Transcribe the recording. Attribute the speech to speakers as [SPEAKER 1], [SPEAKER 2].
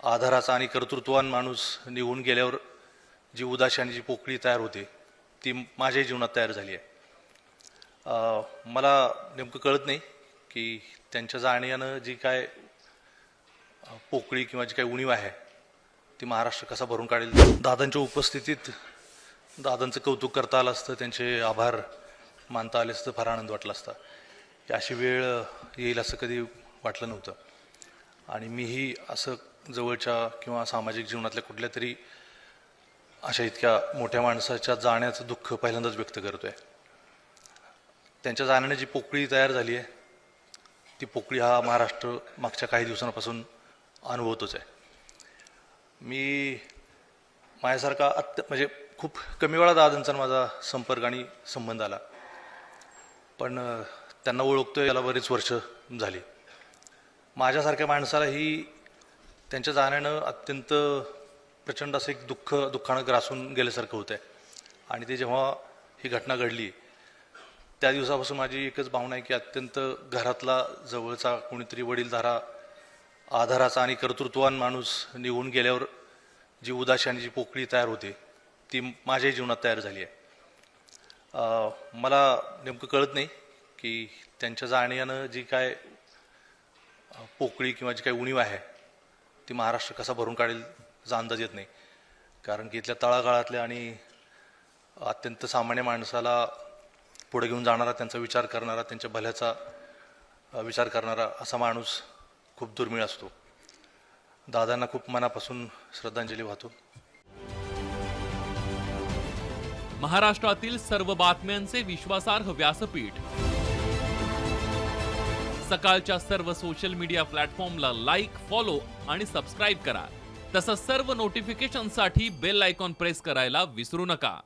[SPEAKER 1] आधाराचा आणि कर्तृत्ववान माणूस निघून गेल्यावर जी उदासी आणि जी पोकळी तयार होते ती माझ्याही जीवनात तयार झाली आहे. मला नेमकं कळत नाही की त्यांच्या जाण्यानं जी काय पोकळी किंवा जी काही उणीव आहे ती महाराष्ट्र कसा भरून काढेल. दादांच्या उपस्थितीत दादांचं कौतुक करता आलं असतं, त्यांचे आभार मानता आले असतं, फार आनंद वाटला असता. की अशी वेळ येईल असं कधी वाटलं नव्हतं. आणि मीही असं जवळच्या किंवा सामाजिक जीवनातल्या कुठल्या तरी अशा इतक्या मोठ्या माणसाच्या जाण्याचं दुःख पहिल्यांदाच व्यक्त करतो आहे. त्यांच्या जाण्याने जी पोकळी तयार झाली आहे ती पोकळी हा महाराष्ट्र मागच्या काही दिवसांपासून अनुभवतोच आहे. मी माझ्यासारखा म्हणजे खूप कमी वेळा दादांचा माझा संपर्क आणि संबंध आला, पण त्यांना ओळखतोय याला बरीच वर्ष झाली. माझ्यासारख्या माणसालाही त्यांच्या जाण्यानं अत्यंत प्रचंड असं एक दुःखानं ग्रासून गेल्यासारखं होतं आहे. आणि ते जेव्हा ही घटना घडली त्या दिवसापासून माझी एकच भावना आहे की अत्यंत घरातला जवळचा कोणीतरी वडीलधारा, आधाराचा आणि कर्तृत्ववान माणूस निघून गेल्यावर जी उदासी आणि जी पोकळी तयार होते ती माझ्याही जीवनात तयार झाली आहे. मला नेमकं कळत नाही की त्यांच्या जाण्यानं जी काय पोकळी किंवा जी काही उणीव आहे ती महाराष्ट्र कसा भरून काढेल याचा अंदाज येत नाही. कारण की इथल्या तळागाळातल्या आणि अत्यंत सामान्य माणसाला पुढे घेऊन जाणारा, त्यांचा विचार करणारा, त्यांच्या भल्याचा विचार करणारा असा माणूस खूप दुर्मिळ असतो. दादांना खूप मनापासून श्रद्धांजली वाहतो.
[SPEAKER 2] महाराष्ट्रातील सर्व बातम्यांचे विश्वासार्ह व्यासपीठ, सकाळच्या सर्व सोशल मीडिया प्लॅटफॉर्मला लाईक, फॉलो आणि सबस्क्राईब करा. तसंच सर्व नोटिफिकेशनसाठी बेल आयकॉन प्रेस करायला विसरू नका.